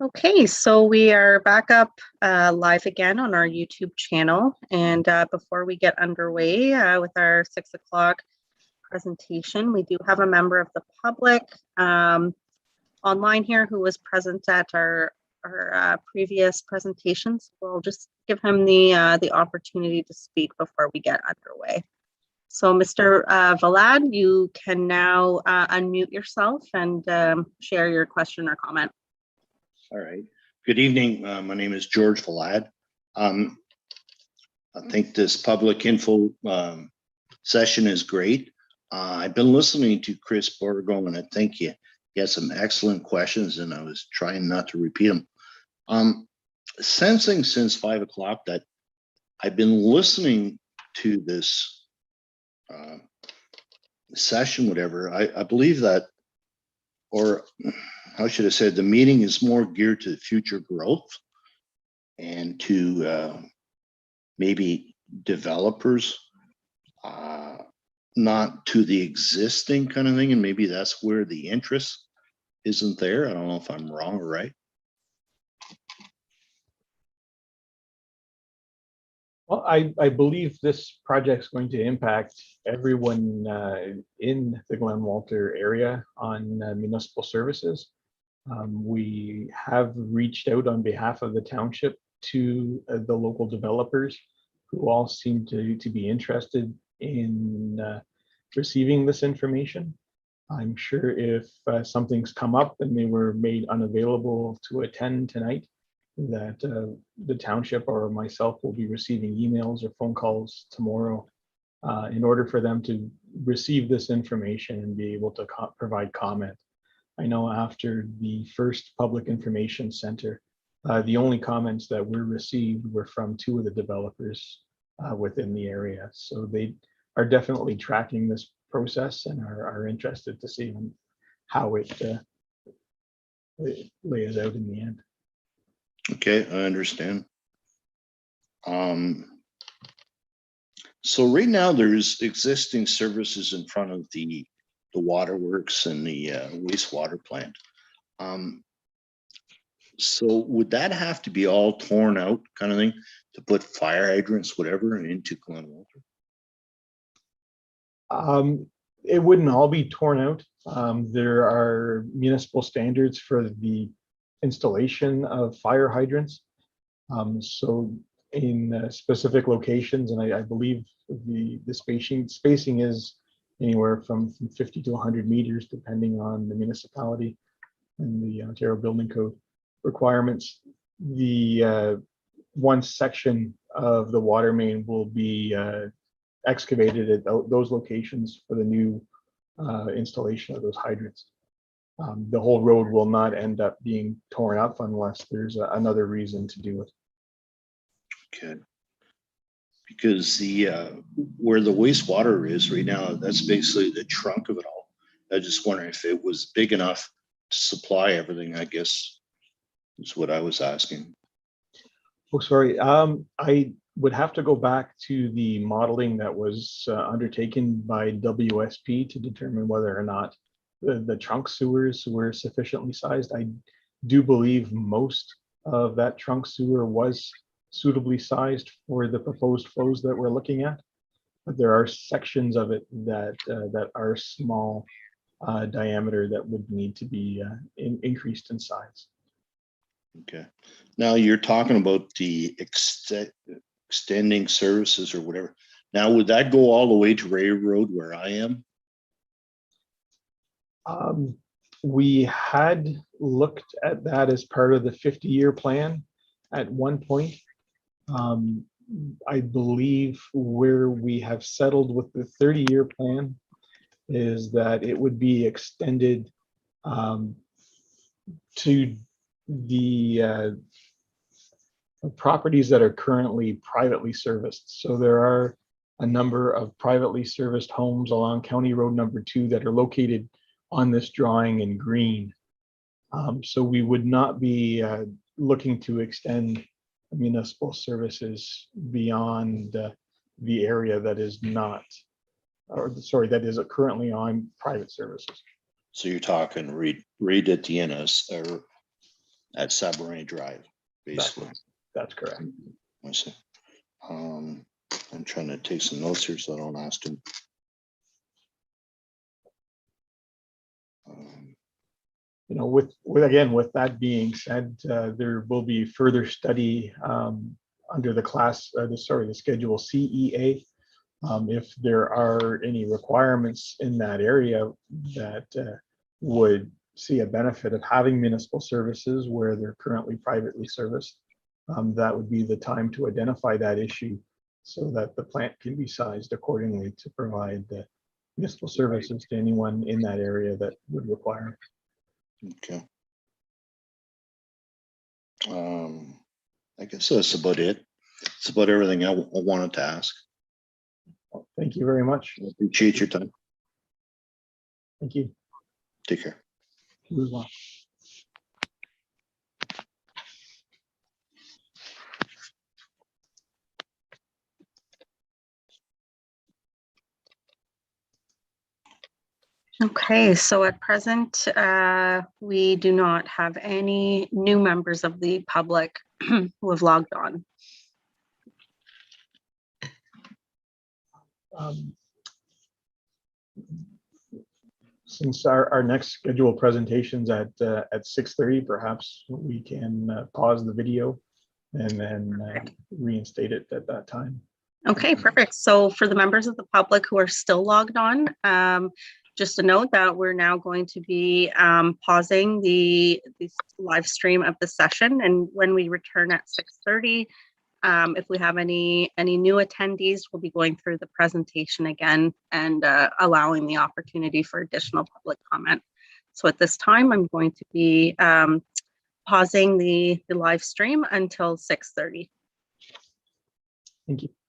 Okay, so we are back up live again on our YouTube channel. And before we get underway with our 6 o'clock presentation, we do have a member of the public online here who was present at our previous presentations. We'll just give him the opportunity to speak before we get underway. So Mr. Valad, you can now unmute yourself and share your question or comment. All right. Good evening. My name is George Valad. I think this public info session is great. I've been listening to Chris Borgo, and I think he had some excellent questions, and I was trying not to repeat them. Sensing since 5 o'clock that I've been listening to this session, whatever, I believe that, or how should I say, the meeting is more geared to future growth and to maybe developers, not to the existing kind of thing. And maybe that's where the interest isn't there. I don't know if I'm wrong or right. Well, I believe this project's going to impact everyone in the Glen Water area on municipal services. We have reached out on behalf of the township to the local developers who all seem to be interested in receiving this information. I'm sure if something's come up and they were made unavailable to attend tonight, that the township or myself will be receiving emails or phone calls tomorrow in order for them to receive this information and be able to provide comment. I know after the first public information center, the only comments that were received were from 2 of the developers within the area. So they are definitely tracking this process and are interested to see how it lays out in the end. Okay, I understand. So right now there's existing services in front of the waterworks and the wastewater plant. So would that have to be all torn out kind of thing to put fire hydrants, whatever, into Glen Water? It wouldn't all be torn out. There are municipal standards for the installation of fire hydrants. So in specific locations, and I believe the spacing is anywhere from 50 to 100 meters, depending on the municipality and the Ontario Building Code requirements. The one section of the water main will be excavated at those locations for the new installation of those hydrants. The whole road will not end up being torn up unless there's another reason to do it. Okay. Because the where the wastewater is right now, that's basically the trunk of it all. I just wondering if it was big enough to supply everything, I guess, is what I was asking. Oh, sorry. I would have to go back to the modeling that was undertaken by WSP to determine whether or not the trunk sewers were sufficiently sized. I do believe most of that trunk sewer was suitably sized for the proposed flows that we're looking at, but there are sections of it that are small diameter that would need to be increased in size. Okay. Now you're talking about the extending services or whatever. Now, would that go all the way to Ray Road where I am? We had looked at that as part of the 50-year plan at one point. I believe where we have settled with the 30-year plan is that it would be extended to the properties that are currently privately serviced. So there are a number of privately serviced homes along County Road number 2 that are located on this drawing in green. So we would not be looking to extend municipal services beyond the area that is not, or sorry, that is currently on private services. So you're talking read at the end, or at Sabine Drive, basically. That's correct. I see. I'm trying to take some notes here so I don't ask him. You know, with that being said, there will be further study under the Schedule CEA. If there are any requirements in that area that would see a benefit of having municipal services where they're currently privately serviced, that would be the time to identify that issue so that the plant can be sized accordingly to provide municipal services to anyone in that area that would require it. Okay. I guess that's about it. It's about everything I wanted to ask. Well, thank you very much. I appreciate your time. Thank you. Take care. You as well. Okay, so at present, we do not have any new members of the public who have logged on. Since our next scheduled presentations at 6:30, perhaps we can pause the video and then reinstate it at that time. Okay, perfect. So for the members of the public who are still logged on, just a note that we're now going to be pausing the live stream of the session, and when we return at 6:30, if we have any new attendees, we'll be going through the presentation again and allowing the opportunity for additional public comment. So at this time, I'm going to be pausing the live stream until 6:30. Thank you.